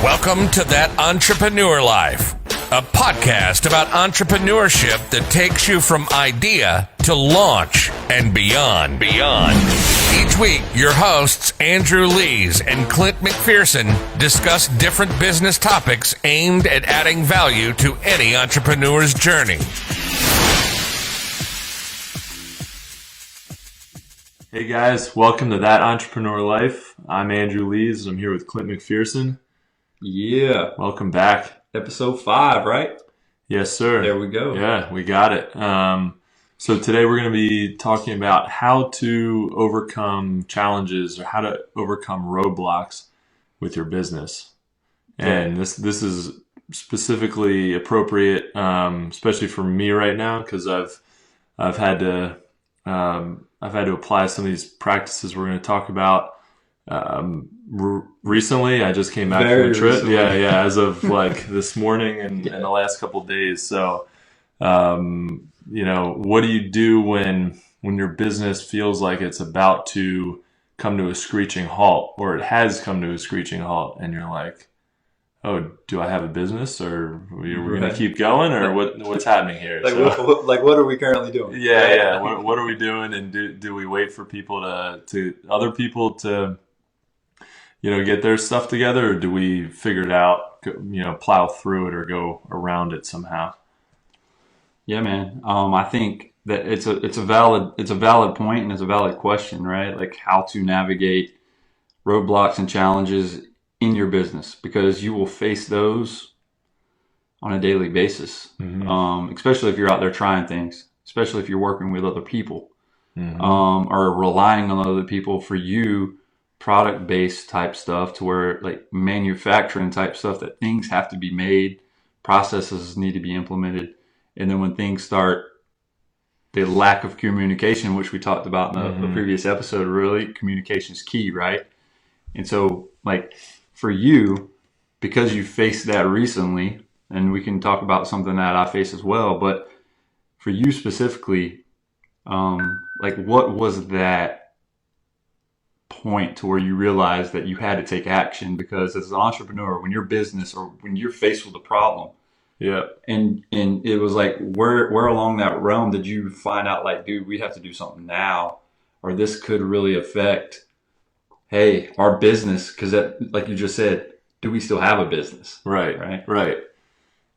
Welcome to That Entrepreneur Life, a podcast about entrepreneurship that takes you from idea to launch and beyond. Each week, your hosts, Andrew Lees and Clint McPherson, discuss different business topics aimed at adding value to any entrepreneur's journey. Hey guys, welcome to That Entrepreneur Life. I'm Andrew Lees. I'm here with Clint McPherson. Yeah. Welcome back. Episode 5, right? Yes, sir. There we go. Yeah, we got it. So today we're going to be talking about how to overcome challenges or how to overcome roadblocks with your business. And this is specifically appropriate, especially for me right now, because I've had to apply some of these practices we're going to talk about. Recently, I just came back from a trip. Recently. Yeah, as of like this morning and the last couple of days. So, what do you do when your business feels like it's about to come to a screeching halt, or it has come to a screeching halt, and you're like, oh, do I have a business, or we're going to keep going, or what's happening here? What are we currently doing? Yeah. What are we doing, and do we wait for people to other people to get their stuff together, or do we figure it out, plow through it or go around it somehow? Yeah, man. I think that it's a valid point and it's a valid question, right? Like how to navigate roadblocks and challenges in your business, because you will face those on a daily basis. Mm-hmm. Especially if you're out there trying things, especially if you're working with other people, mm-hmm. Or relying on other people for you. Product-based type stuff, to where like manufacturing type stuff, that things have to be made, processes need to be implemented, and then when things start, the lack of communication, which we talked about in the previous episode, really communication is key, right? And so like for you, because you faced that recently, and we can talk about something that I face as well, but for you specifically, like what was that point to where you realized that you had to take action? Because as an entrepreneur, when your business or when you're faced with a problem, and it was like where along that realm did you find out, like, dude, we have to do something now, or this could really affect our business? Because that, like you just said, do we still have a business? Right.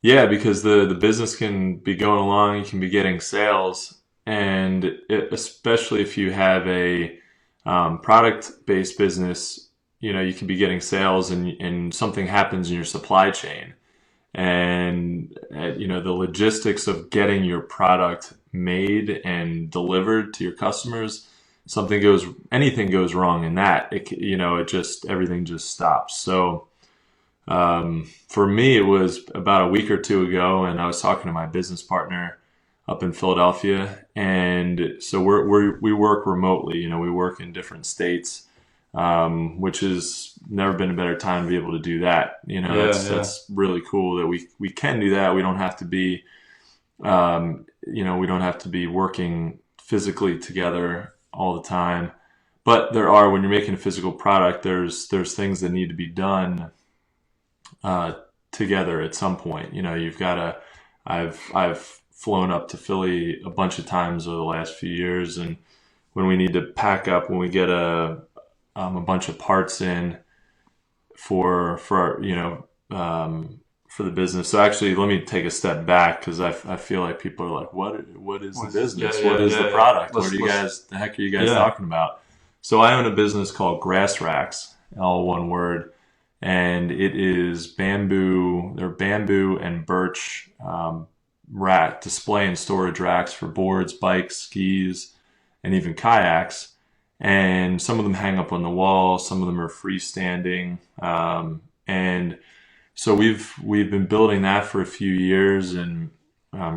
Yeah, because the business can be going along, you can be getting sales, and especially if you have a product-based business, you can be getting sales and something happens in your supply chain, and the logistics of getting your product made and delivered to your customers, anything goes wrong in that, everything just stops. So for me, it was about a week or two ago, and I was talking to my business partner up in Philadelphia, and so we work remotely. We work in different states, which has never been a better time to be able to do that. That's really cool that we can do that. We don't have to be, we don't have to be working physically together all the time. But when you're making a physical product, there's things that need to be done together at some point. You've got to. I've flown up to Philly a bunch of times over the last few years, and when we need to pack up, when we get a bunch of parts in for the business. So actually, let me take a step back, because I feel like people are like, what is the business? What is the product? The heck are you guys talking about? So I own a business called Grassracks, all one word, and it is bamboo. They're bamboo and birch rack display and storage racks for boards, bikes, skis, and even kayaks. And some of them hang up on the wall, some of them are freestanding, and so we've been building that for a few years, and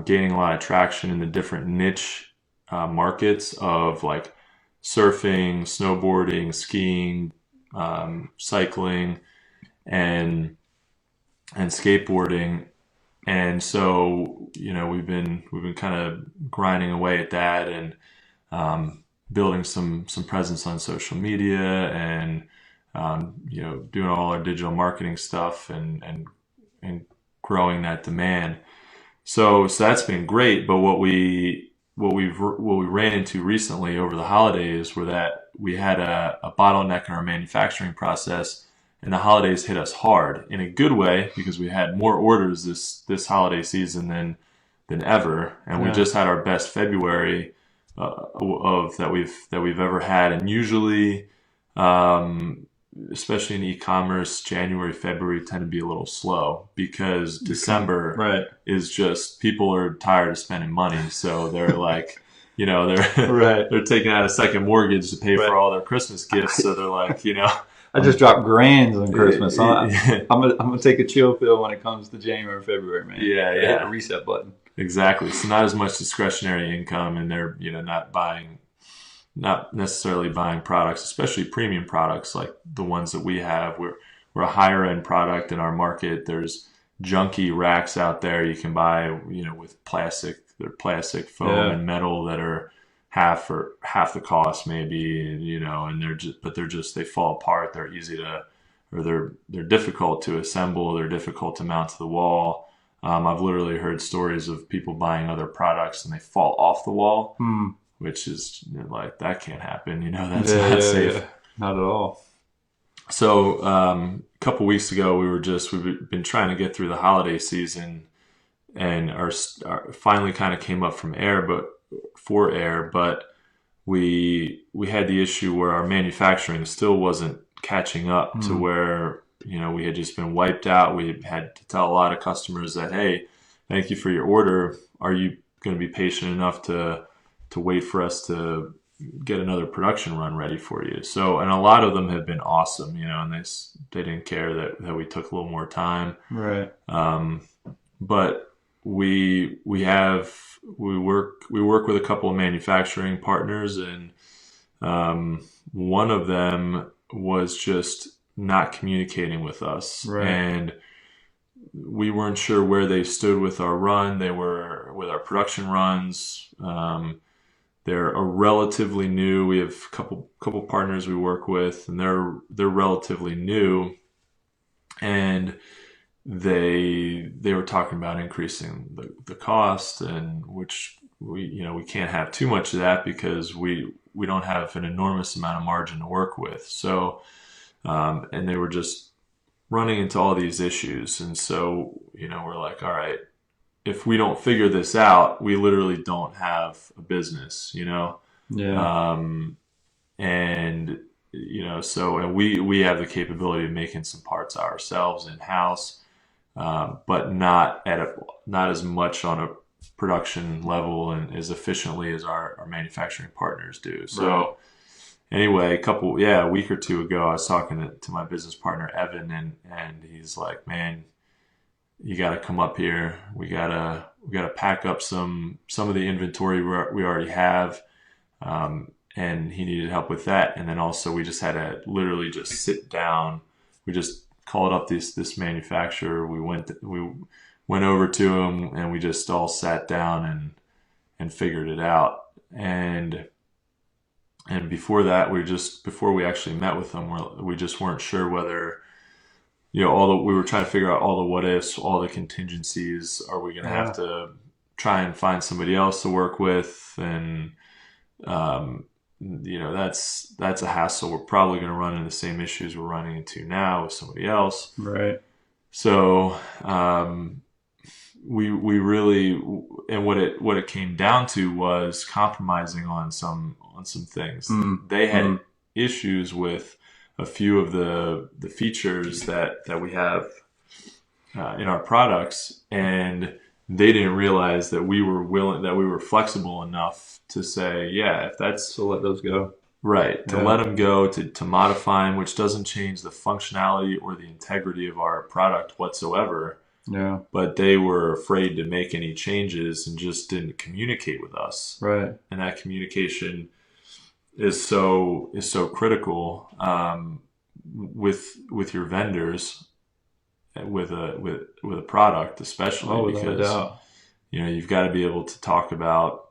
gaining a lot of traction in the different niche markets of like surfing, snowboarding, skiing, cycling, and skateboarding. And so, we've been kind of grinding away at that, and building some presence on social media, and doing all our digital marketing stuff and growing that demand. So that's been great. But what we ran into recently over the holidays were that we had a bottleneck in our manufacturing process, and the holidays hit us hard in a good way because we had more orders this holiday season than ever, and we just had our best February of that we've ever had. And usually, especially in e-commerce, January, February tend to be a little slow because December is just, people are tired of spending money, so they're like, they're taking out a second mortgage to pay for all their Christmas gifts. So they're like, I just dropped grands on Christmas. I'm gonna take a chill pill when it comes to January, February, man. Hit the reset button. Exactly. So not as much discretionary income, and they're not necessarily buying products, especially premium products like the ones that we have. We're a higher end product in our market. There's junky racks out there you can buy, with plastic. They're plastic, foam, and metal that are half the cost maybe, and they fall apart. They're they're difficult to assemble. They're difficult to mount to the wall. I've literally heard stories of people buying other products and they fall off the wall, which is like, that can't happen. That's not safe. Yeah. Not at all. So a couple weeks ago, we've been trying to get through the holiday season, and our finally kind of came up for air, but we had the issue where our manufacturing still wasn't catching up to where we had just been wiped out. We had to tell a lot of customers that, hey, thank you for your order. Are you going to be patient enough to wait for us to get another production run ready for you? So, and a lot of them have been awesome, and they didn't care that we took a little more time. Right. But we work with a couple of manufacturing partners, and one of them was just not communicating with us, and we weren't sure where they stood with our run. They were with our production runs. They're a relatively new. We have a couple partners we work with, and they're relatively new, and they were talking about increasing the cost, and which we can't have too much of that because we don't have an enormous amount of margin to work with. So, and they were just running into all these issues, and so we're like, all right, if we don't figure this out, we literally don't have a business, and so we have the capability of making some parts ourselves in house, but not as much on a production level and as efficiently as our manufacturing partners do. So anyway, a week or two ago, I was talking to my business partner Evan, and he's like, man, you got to come up here. We gotta pack up some of the inventory we already have, and he needed help with that. And then also we just had to literally just sit down. We just called up this manufacturer. We went over to him, and we just all sat down and figured it out. And before that, before we actually met with them, we just weren't sure whether. We were trying to figure out all the what ifs, all the contingencies. Are we going to have to try and find somebody else to work with? And, that's a hassle. We're probably going to run into the same issues we're running into now with somebody else. Right. So, we really, and what it came down to was compromising on some things. They had issues with a few of the features that we have in our products, and they didn't realize that we were flexible enough to say, if that's, so let those go. Right. To let them go, to modify them, which doesn't change the functionality or the integrity of our product whatsoever. Yeah. But they were afraid to make any changes and just didn't communicate with us. Right. And that communication is so critical with your vendors, with a product especially, because you've got to be able to talk about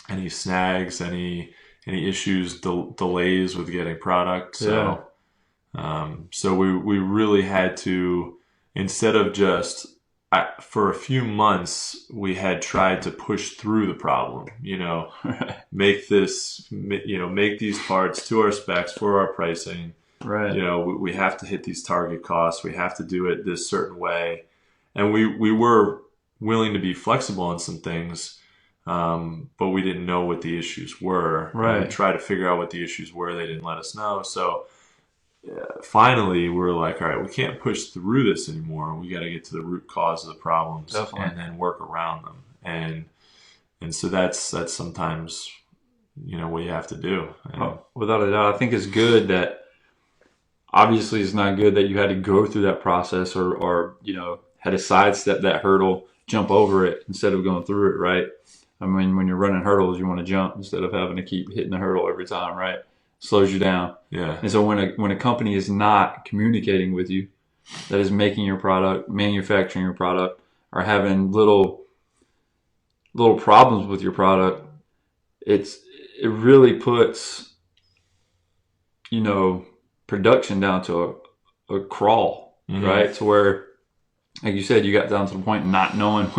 any snags, any issues, delays with getting product. So So we really had to, instead of just, for a few months, we had tried to push through the problem, make these parts to our specs for our pricing. Right. We have to hit these target costs. We have to do it this certain way. And we were willing to be flexible on some things, but we didn't know what the issues were. Right. And we tried to figure out what the issues were. They didn't let us know. So finally, we're like, all right, we can't push through this anymore. We got to get to the root cause of the problems. Definitely. And then work around them. And so that's sometimes, what you have to do. Without a doubt, I think it's good that, obviously it's not good that you had to go through that process or had to sidestep that hurdle, jump over it instead of going through it, right? I mean, when you're running hurdles, you want to jump instead of having to keep hitting the hurdle every time, right? Slows you down. Yeah. And so when a company is not communicating with you, that is making your product, manufacturing your product, or having little problems with your product, it really puts, production down to a crawl, right? To where, like you said, you got down to the point of not knowing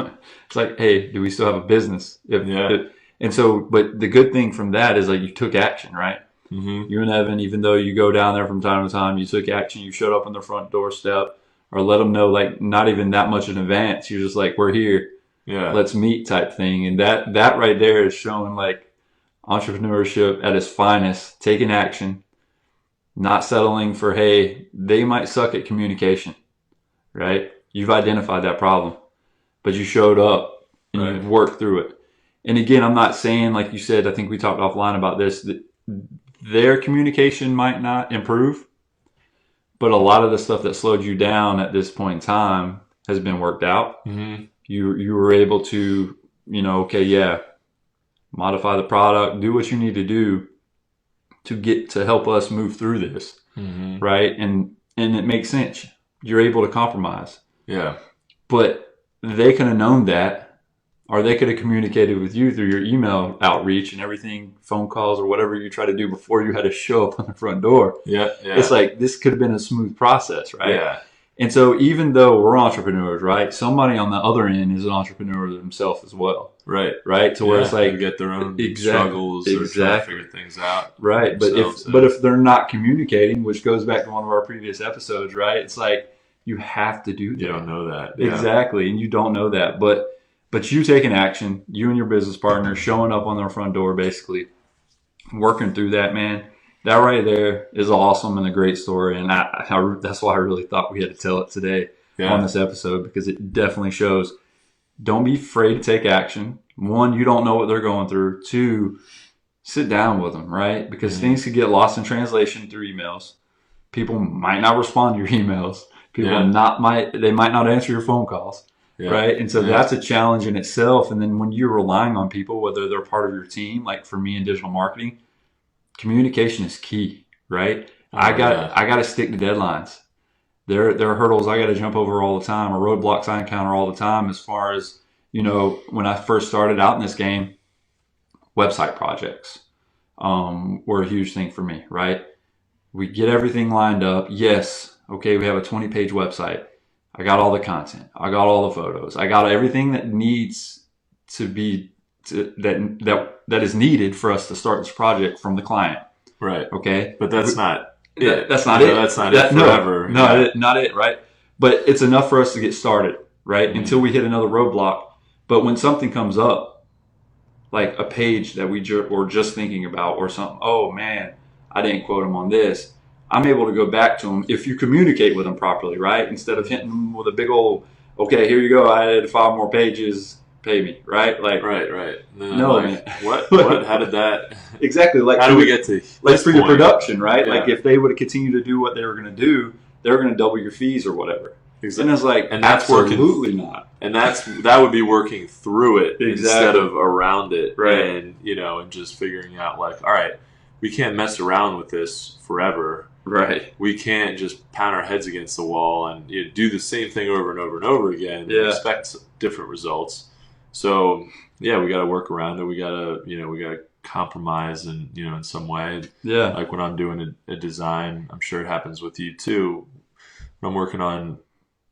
it's like, hey, do we still have a business? And so, but the good thing from that is like you took action, right? Mm-hmm. You and Evan, even though you go down there from time to time, you took action. You showed up on the front doorstep, or let them know, like, not even that much in advance. You're just like, we're here. Yeah, let's meet, type thing. And that right there is showing like entrepreneurship at its finest, taking action, not settling for, hey, they might suck at communication, right? You've identified that problem, but you showed up and you've worked through it. And again, I'm not saying, like you said, I think we talked offline about this, that their communication might not improve, but a lot of the stuff that slowed you down at this point in time has been worked out. Mm-hmm. You were able to, modify the product, do what you need to do to help us move through this, right? And it makes sense. You're able to compromise. Yeah. But they could have known that, or they could have communicated with you through your email outreach and everything, phone calls or whatever you try to do before you had to show up on the front door. Yeah. It's like, this could have been a smooth process, right? Yeah. And so even though we're entrepreneurs, right, somebody on the other end is an entrepreneur themselves as well. Right. Right. To where it's like, they get their own struggles or try to figure things out. Right. But if they're not communicating, which goes back to one of our previous episodes, right? It's like, you have to do that. You don't know that. Yeah. Exactly. And you don't know that. But you taking action, you and your business partner showing up on their front door, basically working through that, man. That right there is awesome and a great story. And that's why I really thought we had to tell it today on this episode, because it definitely shows, don't be afraid to take action. One, you don't know what they're going through. Two, sit down with them, right? Because things could get lost in translation through emails. People might not respond to your emails. People they might not answer your phone calls. Yeah. Right. And so that's a challenge in itself. And then when you're relying on people, whether they're part of your team, like for me in digital marketing, communication is key, right? I got to stick to deadlines. There are hurdles I got to jump over all the time, or roadblocks I encounter all the time. As far as, when I first started out in this game, website projects were a huge thing for me, right? We get everything lined up. Yes. Okay. We have a 20-page website. I got all the content. I got all the photos. I got everything that needs to be that is needed for us to start this project from the client. Right. Okay. But that's not it. That's not it. That's not it forever. No, not it. Right. But it's enough for us to get started. Right. Mm-hmm. Until we hit another roadblock. But when something comes up, like a page that we were just thinking about, or something, oh man, I didn't quote them on this. I'm able to go back to them if you communicate with them properly, right? Instead of hitting them with a big old, okay, here you go, I added 5 more pages, pay me, right? Like, right. No, man. What? How did that? Exactly. Like, how do we get to? Like for your production, right? Yeah. Like if they would have continued to do what they were going to do, they were going to double your fees or whatever. Exactly. And it's like, and that's absolutely not. And that would be working through it instead of around it, right? And and just figuring out like, all right, we can't mess around with this forever. Right. We can't just pound our heads against the wall and do the same thing over and over and over again and expect different results. So, we got to work around it. We got to, we got to compromise in, in some way. Yeah. Like when I'm doing a design, I'm sure it happens with you too. When I'm working on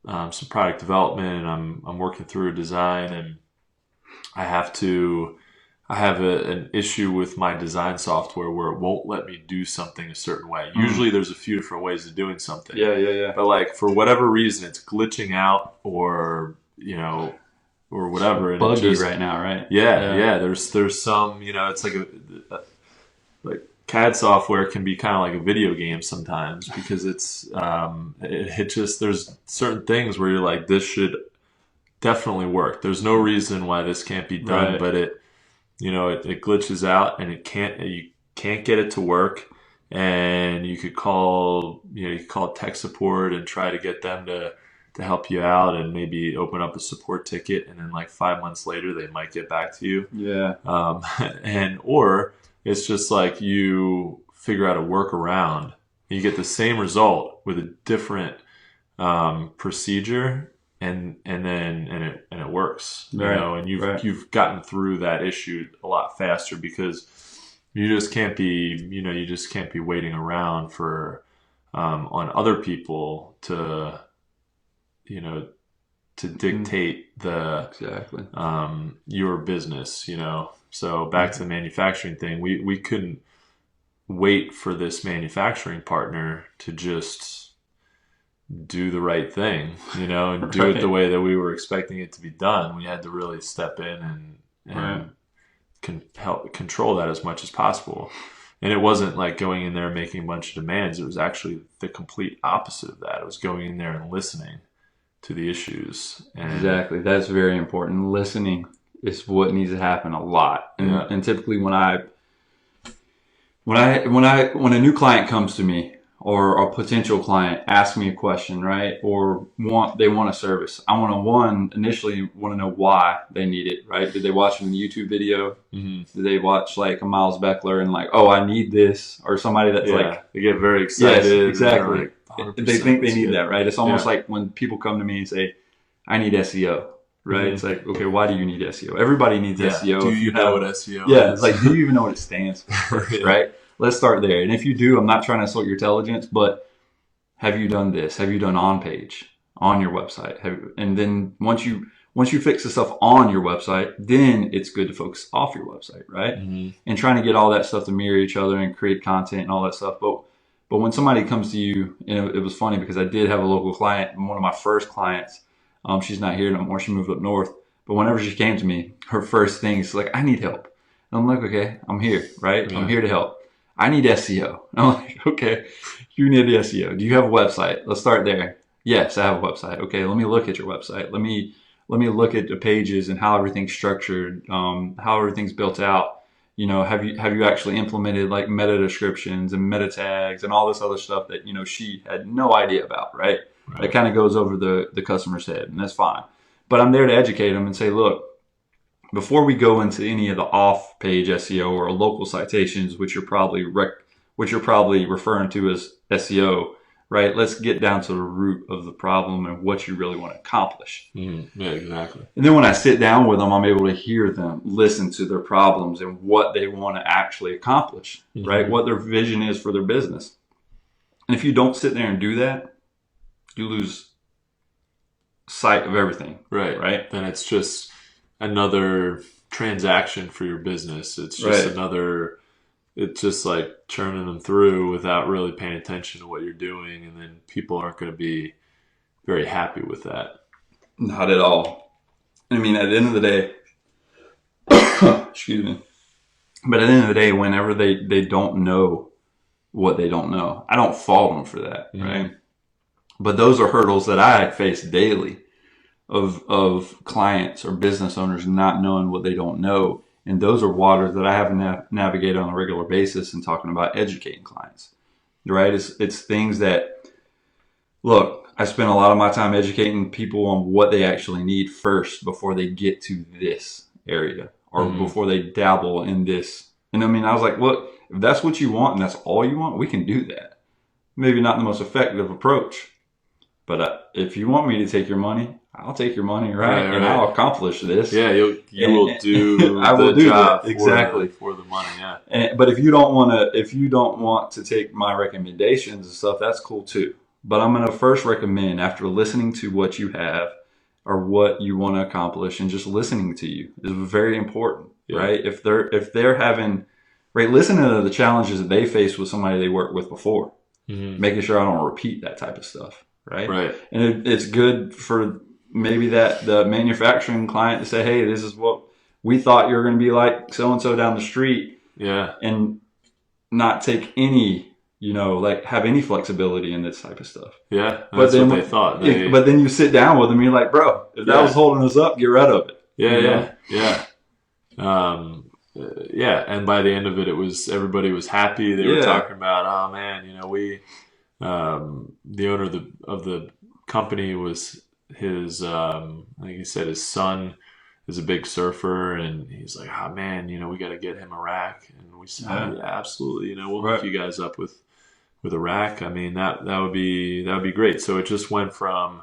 some product development, I'm working through a design, and I have an issue with my design software where it won't let me do something a certain way. Usually there's a few different ways of doing something. Yeah. But like for whatever reason, it's glitching out or whatever. And Buggy right now, right? Yeah. There's some, it's like CAD software can be kind of like a video game sometimes because it just, there's certain things where you're like, this should definitely work. There's no reason why this can't be done, Right. but it glitches out and you can't get it to work. And you could call tech support and try to get them to help you out and maybe open up a support ticket. And then like 5 months later, they might get back to you. Yeah. Or it's just like you figure out a workaround. You get the same result with a different procedure, and it works. Right. And you've gotten through that issue a lot faster because you just can't be waiting around for on other people to dictate Exactly. your business. So back to the manufacturing thing, we couldn't wait for this manufacturing partner to just do the right thing, and do it the way that we were expecting it to be done. We had to really step in and help control that as much as possible. And it wasn't like going in there and making a bunch of demands. It was actually the complete opposite of that. It was going in there and listening to the issues. Exactly. That's very important. Listening is what needs to happen a lot. And typically when a new client comes to me, or a potential client asks me a question, right? Or they want a service. I initially want to know why they need it, right? Did they watch a YouTube video? Mm-hmm. Did they watch like a Miles Beckler and like, oh, I need this? Or somebody that's like, they get very excited. Yes, exactly. Like, they think they need that, right? It's almost like when people come to me and say, I need SEO, right? Mm-hmm. It's like, okay, why do you need SEO? Everybody needs SEO. Do you know what SEO is? Yeah, it's like, do you even know what it stands for, right? Let's start there. And if you do, I'm not trying to insult your intelligence, but have you done this? Have you done on page on your website? And then once you fix the stuff on your website, then it's good to focus off your website, right? Mm-hmm. And trying to get all that stuff to mirror each other and create content and all that stuff. But when somebody comes to you, and it was funny because I did have a local client, one of my first clients. She's not here no more. She moved up north. But whenever she came to me, her first thing is like, I need help. And I'm like, okay, I'm here, right? Yeah. I'm here to help. I need SEO. And I'm like, okay, you need SEO. Do you have a website? Let's start there. Yes, I have a website. Okay, let me look at your website. Let me look at the pages and how everything's structured, how everything's built out. Have you actually implemented like meta descriptions and meta tags and all this other stuff that she had no idea about, right? That kind of goes over the customer's head, and that's fine. But I'm there to educate them and say, look, before we go into any of the off-page SEO or local citations, which you're probably referring to as SEO, right? Let's get down to the root of the problem and what you really want to accomplish. Mm-hmm. Yeah, exactly. And then when I sit down with them, I'm able to hear them, listen to their problems and what they want to actually accomplish, mm-hmm. right? What their vision is for their business. And if you don't sit there and do that, you lose sight of everything. Right? Then it's just another transaction for your business. It's just it's just like churning them through without really paying attention to what you're doing. And then people aren't going to be very happy with that. Not at all. I mean, at the end of the day, excuse me. But at the end of the day, whenever they don't know what they don't know, I don't fault them for that. Mm-hmm. Right. But those are hurdles that I face daily. Of clients or business owners not knowing what they don't know. And those are waters that I have to navigate on a regular basis and talking about educating clients, right? It's things that, look, I spend a lot of my time educating people on what they actually need first before they get to this area or mm-hmm. before they dabble in this. And I mean, I was like, look, if that's what you want and that's all you want, we can do that. Maybe not the most effective approach, but if you want me to take your money, I'll take your money, right? Right, And right. I'll accomplish this. Yeah, you will do I will the do job that. Exactly. for the money. Yeah. But if you don't want to take my recommendations and stuff, that's cool too. But I'm going to first recommend, after listening to what you have or what you want to accomplish, and just listening to you is very important, Yeah. right? If they're having, right, listening to the challenges that they face with somebody they worked with before, making sure I don't repeat that type of stuff, right? Right. And it's good for maybe the manufacturing client to say, hey, this is what we thought you were going to be like so and so down the street. Yeah. And not take any, like have any flexibility in this type of stuff. Yeah. That's what they thought. But then you sit down with them and you're like, bro, if that was holding us up, get rid of it. Yeah. Yeah. And by the end of it, everybody was happy. They were talking about, oh man, we, the owner of the company was his, I think he said his son is a big surfer, and he's like, oh man, we got to get him a rack. And we said, oh, yeah, absolutely. We'll hook you guys up with a rack. I mean, that would be great. So it just went from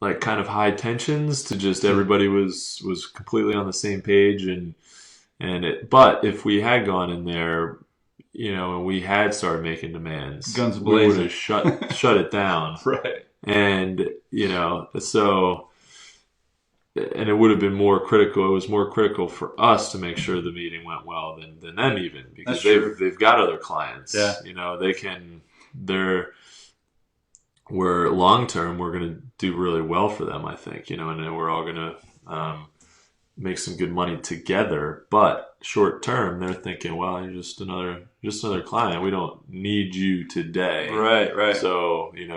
like kind of high tensions to just everybody was completely on the same page. But if we had gone in there, and we had started making demands, guns we blazing, would have shut it down. Right. And, and it would have been more critical. It was more critical for us to make sure the meeting went well than them even, because they've got other clients. Yeah. We're long term, we're going to do really well for them, I think, and then we're all going to make some good money together. But short term, they're thinking, well, you're just another client. We don't need you today. Right. So, you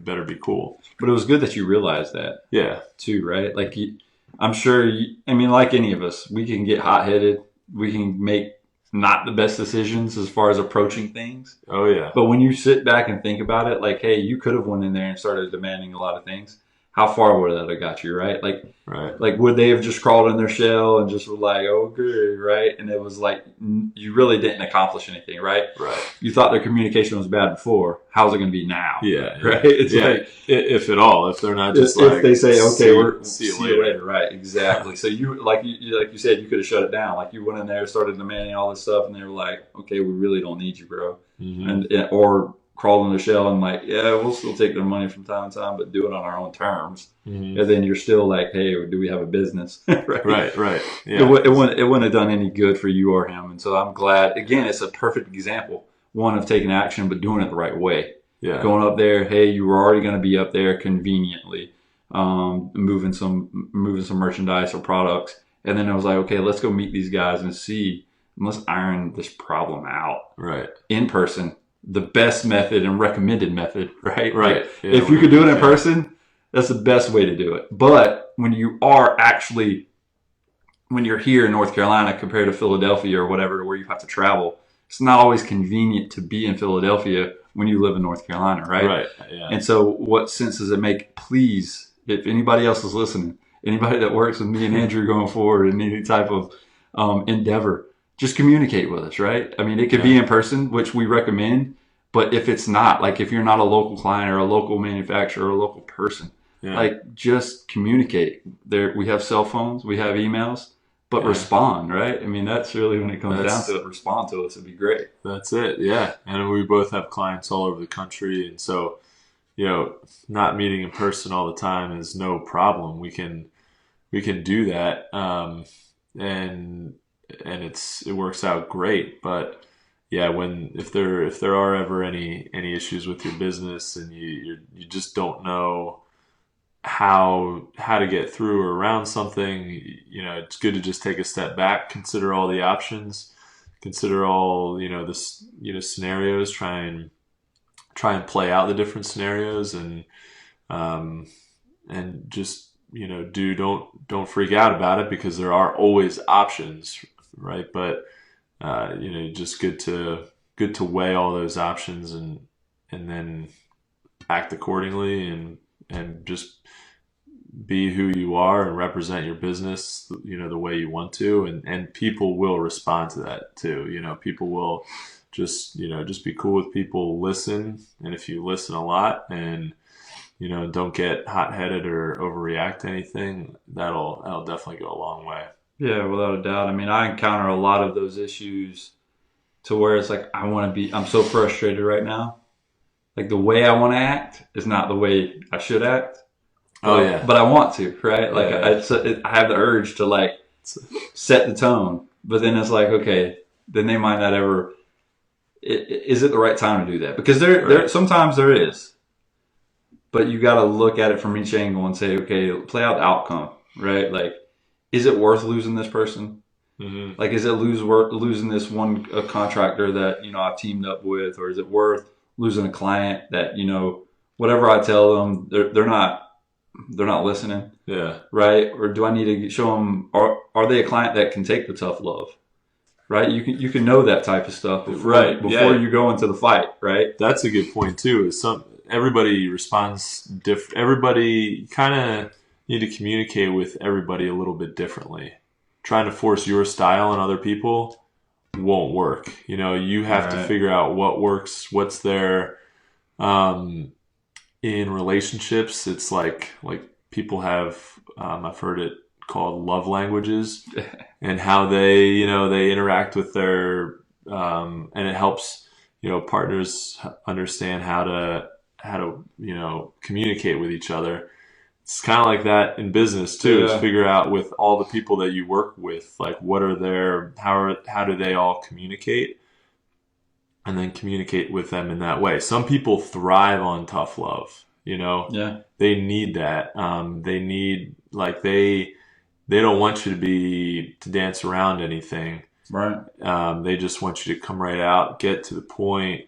better be cool. But it was good that you realized that. Yeah. Too, right? Like, I'm sure, like any of us, we can get hot-headed. We can make not the best decisions as far as approaching things. Oh, yeah. But when you sit back and think about it, like, hey, you could have went in there and started demanding a lot of things. How far would that have got you, right? Like, would they have just crawled in their shell and just were like, okay, right? And it was like, you really didn't accomplish anything, right? Right. You thought their communication was bad before. How's it going to be now? Yeah. Right? It's like, if at all, if they're not just if they say, okay, we'll see you later. Right, exactly. So you, like you said, you could have shut it down. Like, you went in there, started demanding all this stuff, and they were like, okay, we really don't need you, bro. Mm-hmm. or crawl in the shell and like, yeah, we'll still take their money from time to time, but do it on our own terms. Mm-hmm. And then you're still like, hey, do we have a business? Right. Yeah. It wouldn't have done any good for you or him. And so I'm glad, again, it's a perfect example, one, of taking action, but doing it the right way. Yeah. Going up there, hey, you were already going to be up there conveniently, moving some merchandise or products. And then I was like, okay, let's go meet these guys and let's iron this problem out. Right. In person. The best method and recommended method, right? Right. Like, if you could do it in person, that's the best way to do it. But when you're here in North Carolina compared to Philadelphia or whatever, where you have to travel, it's not always convenient to be in Philadelphia when you live in North Carolina, right? Right. Yeah. And so what sense does it make? Please, if anybody else is listening, anybody that works with me and Andrew going forward in any type of endeavor, just communicate with us, right? I mean, it could be in person, which we recommend, but if it's not, like if you're not a local client or a local manufacturer or a local person, like just communicate. We have cell phones, we have emails, but respond, right? I mean, that's really when it comes down to it. Respond to us, it'd be great. That's it, yeah. And we both have clients all over the country, and so, not meeting in person all the time is no problem. We can do that, and it works out great. But yeah, if there are ever any issues with your business and you just don't know how to get through or around something, it's good to just take a step back, consider all the options, consider all the scenarios, try and play out the different scenarios, and just don't freak out about it, because there are always options. Right. But, just good to weigh all those options and then act accordingly and just be who you are and represent your business, the way you want to. And people will respond to that too. People will just be cool with people, listen. And if you listen a lot and, don't get hot-headed or overreact to anything, that'll definitely go a long way. Yeah, without a doubt. I mean, I encounter a lot of those issues to where it's like, I'm so frustrated right now. Like the way I want to act is not the way I should act. Oh yeah. But I want to, right? Like Yeah. I have the urge to like set the tone, but then it's like, okay, then they might not ever. Is it the right time to do that? Because there sometimes there is, but you got to look at it from each angle and say, okay, play out the outcome, right? Like, is it worth losing this person? Mm-hmm. Like, is it losing this one contractor that I've teamed up with, or is it worth losing a client that whatever I tell them, they're not listening? Yeah. Right? Or do I need to show them? Are they a client that can take the tough love? Right? You can know that type of stuff before you go into the fight. Right? That's a good point too. Everybody responds different. Everybody kind of need to communicate with everybody a little bit differently. Trying to force your style on other people won't work. You have to figure out what works, what's there. In relationships, it's like people have, I've heard it called love languages, and how they interact with their, and it helps, partners understand how to communicate with each other. It's kind of like that in business too. Yeah. Is figure out with all the people that you work with, like what are how do they all communicate, and then communicate with them in that way. Some people thrive on tough love. Yeah. They need that. They need they don't want you to dance around anything. Right. They just want you to come right out, get to the point.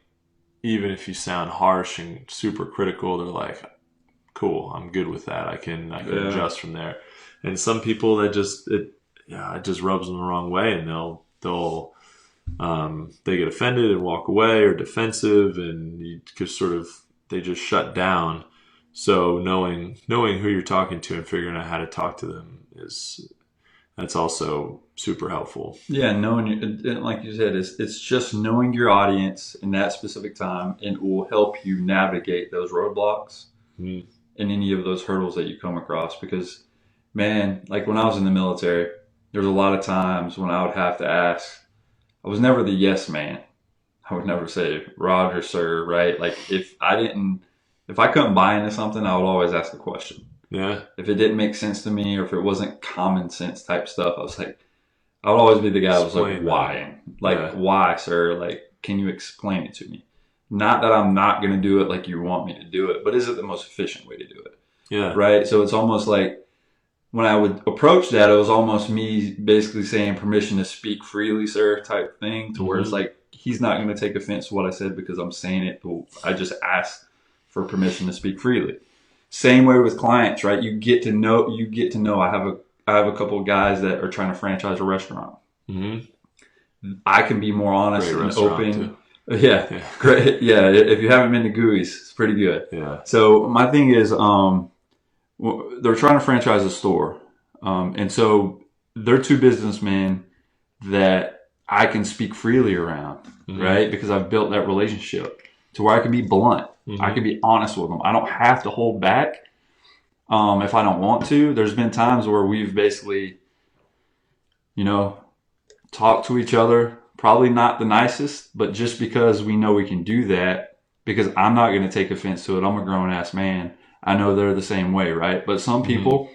Even if you sound harsh and super critical, they're like, cool, I'm good with that. I can adjust from there. And some people that it just rubs them the wrong way, and they get offended and walk away, or defensive, and you just they just shut down. So knowing who you're talking to and figuring out how to talk to them that's also super helpful. Yeah, like you said, it's just knowing your audience in that specific time, and it will help you navigate those roadblocks. Mm-hmm. And any of those hurdles that you come across. Because, man, like when I was in the military, there was a lot of times when I would have to ask. I was never the yes man. I would never say, Roger, sir, right? Like if I couldn't buy into something, I would always ask a question. Yeah. If it didn't make sense to me, or if it wasn't common sense type stuff, I would always be the guy that was like, why? Why, sir? Like, can you explain it to me? Not that I'm not going to do it like you want me to do it, but is it the most efficient way to do it? Yeah. Right? So it's almost like when I would approach that, it was almost me basically saying permission to speak freely, sir, type thing, to where it's like, he's not going to take offense to what I said because I'm saying it. I just asked for permission to speak freely. Same way with clients, right? You get to know. I have a couple of guys that are trying to franchise a restaurant. Mm-hmm. I can be more honest and open. Too. Yeah, great. Yeah, if you haven't been to Gooey's, it's pretty good. Yeah. So my thing is, they're trying to franchise a store, and so they're two businessmen that I can speak freely around, right? Because I've built that relationship to where I can be blunt. I can be honest with them. I don't have to hold back if I don't want to. There's been times where we've basically, talked to each other. Probably not the nicest, but just because we know we can do that, because I'm not going to take offense to it. I'm a grown-ass man. I know they're the same way, right? But some people,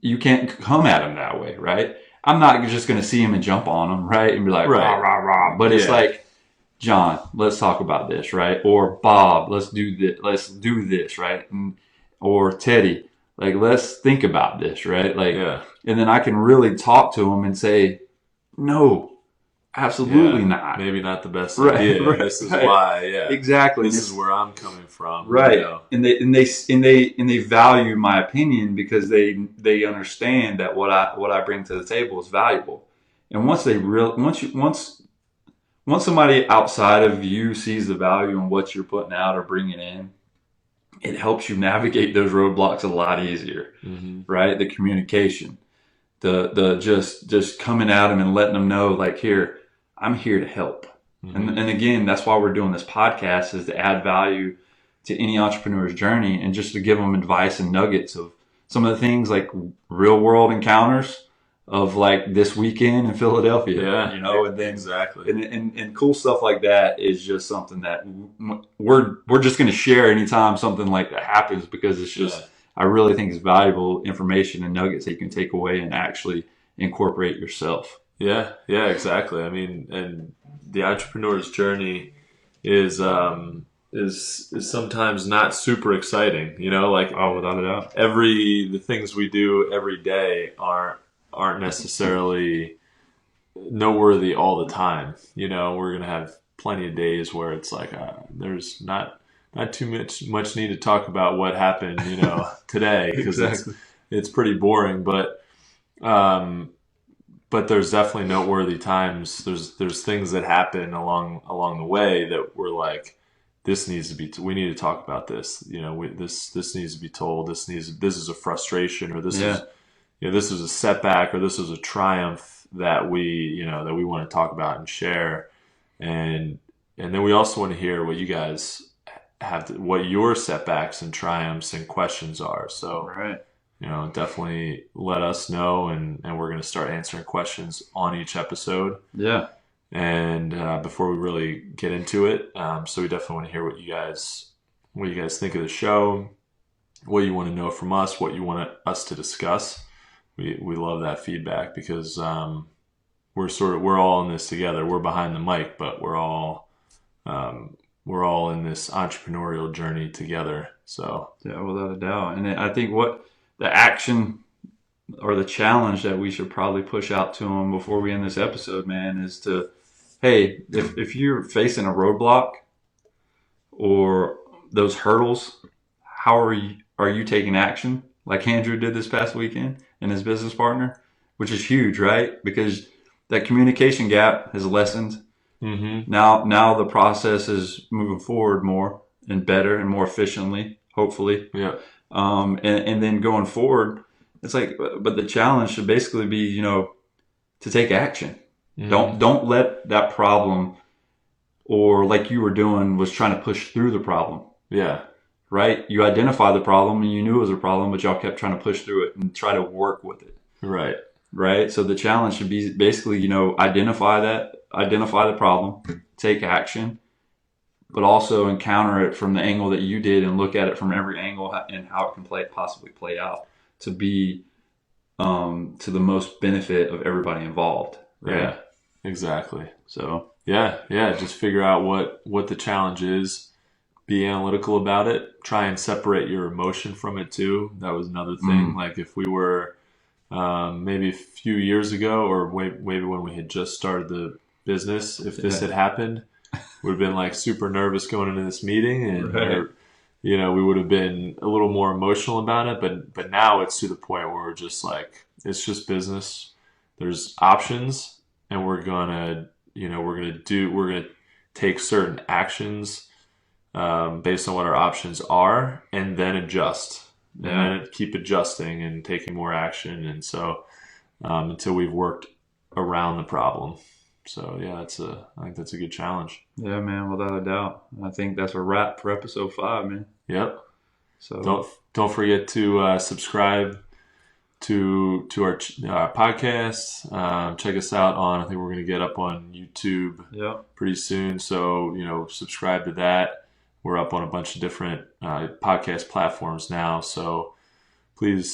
you can't come at them that way, right? I'm not just going to see them and jump on them, right? And be like, rah, rah, rah. But it's like, John, let's talk about this, right? Or Bob, let's do this, right? Or Teddy, like, let's think about this, right? Like, and then I can really talk to them and say, no, absolutely not. Maybe not the best idea. Right, this is why. Yeah, exactly. This is where I'm coming from. Right, and they value my opinion because they understand that what I bring to the table is valuable. And once somebody outside of you sees the value in what you're putting out or bringing in, it helps you navigate those roadblocks a lot easier. Right, the communication, the just coming at them and letting them know, like, here, I'm here to help. And again, that's why we're doing this podcast, is to add value to any entrepreneur's journey and just to give them advice and nuggets of some of the things like real world encounters of like this weekend in Philadelphia, Yeah, and then exactly. and cool stuff like that is just something that we're just going to share anytime something like that happens, because it's just, I really think it's valuable information and nuggets that you can take away and actually incorporate yourself. Yeah, exactly. I mean, and the entrepreneur's journey is sometimes not super exciting, like, Oh, without a doubt. the things we do every day aren't necessarily noteworthy all the time. We're gonna have plenty of days where it's like there's not too much need to talk about what happened, today, because Exactly. it's pretty boring. But there's definitely noteworthy times. There's things that happen along the way that we're like, we need to talk about this. This needs to be told. This is a frustration, or this is a setback, or this is a triumph that we want to talk about and share. And then we also want to hear what you guys what your setbacks and triumphs and questions are. So, Right. definitely let us know, and we're going to start answering questions on each episode. Yeah. And before we really get into it, so we definitely want to hear what you guys think of the show, what you want to know from us, what you want us to discuss. We love that feedback, because we're all in this together. We're behind the mic, but we're all in this entrepreneurial journey together. So Yeah, without a doubt. And I think what the action or the challenge that we should probably push out to them before we end this episode, man, is to, hey, if you're facing a roadblock or those hurdles, how are you taking action? Like Andrew did this past weekend and his business partner, which is huge, right? Because that communication gap has lessened. mm-hmm. Now the process is moving forward more and better and more efficiently, hopefully. Yeah. And then going forward, it's like, but the challenge should basically be, to take action. Mm-hmm. Don't let that problem, or like you were doing, was trying to push through the problem. Yeah. Right? You identify the problem and you knew it was a problem, but y'all kept trying to push through it and try to work with it. Right. Right? So the challenge should be basically, identify the problem, take action, but also encounter it from the angle that you did and look at it from every angle and how it can possibly play out to be to the most benefit of everybody involved. Right? Yeah, exactly. So yeah, just figure out what the challenge is. Be analytical about it. Try and separate your emotion from it too. That was another thing. Like if we were maybe a few years ago, or maybe when we had just started the business, if this had happened, would have been like super nervous going into this meeting, and Right. we would have been a little more emotional about it. But now it's to the point where we're just like, it's just business. There's options, and we're gonna take certain actions based on what our options are, and then adjust, and then keep adjusting and taking more action, and so until we've worked around the problem. So yeah, I think that's a good challenge. Yeah, man, without a doubt. I think that's a wrap for episode 5, man. Yep. So Don't forget to subscribe to our podcast. Check us out on, I think we're going to get up on YouTube pretty soon. So, subscribe to that. We're up on a bunch of different podcast platforms now. So please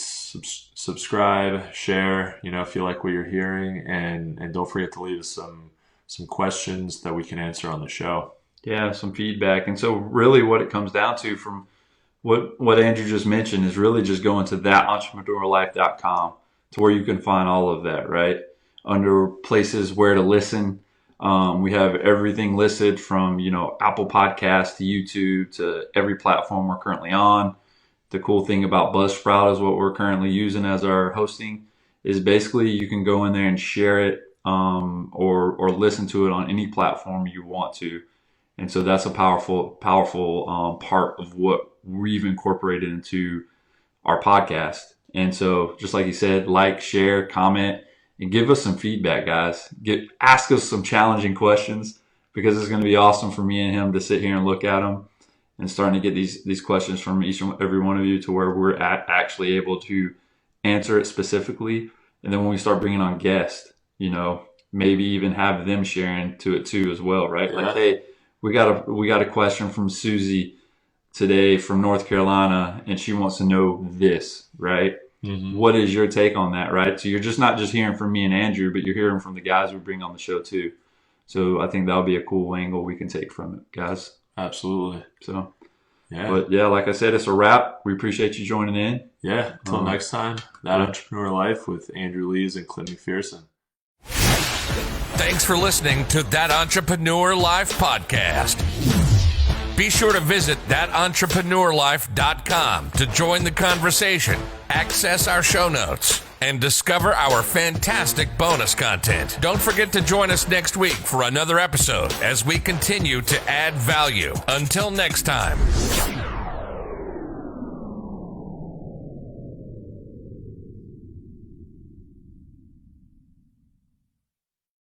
subscribe, share, if you like what you're hearing, and don't forget to leave us some questions that we can answer on the show. Yeah, some feedback. And so really what it comes down to from what Andrew just mentioned is really just going to thatentrepreneuriallife.com to where you can find all of that, right? Under places where to listen. We have everything listed from, Apple Podcasts to YouTube to every platform we're currently on. The cool thing about Buzzsprout is what we're currently using as our hosting is basically you can go in there and share it or listen to it on any platform you want to. And so that's a powerful part of what we've incorporated into our podcast. And so just like you said, like, share, comment, and give us some feedback, guys. Ask us some challenging questions because it's going to be awesome for me and him to sit here and look at them and starting to get these questions from each and every one of you to where we're actually able to answer it specifically. And then when we start bringing on guests, you know, maybe even have them sharing to it too as well, right? Yeah. Like, hey, we got a question from Susie today from North Carolina, and she wants to know this, right? Mm-hmm. What is your take on that, right? So you're just not just hearing from me and Andrew, but you're hearing from the guys we bring on the show too. So I think that'll be a cool angle we can take from it, guys. Absolutely. So, yeah. But yeah, like I said, it's a wrap. We appreciate you joining in. Yeah. Until next time, That Entrepreneur Life with Andrew Lees and Clint McPherson. Thanks for listening to That Entrepreneur Life podcast. Be sure to visit thatentrepreneurlife.com to join the conversation, access our show notes, and discover our fantastic bonus content. Don't forget to join us next week for another episode as we continue to add value. Until next time.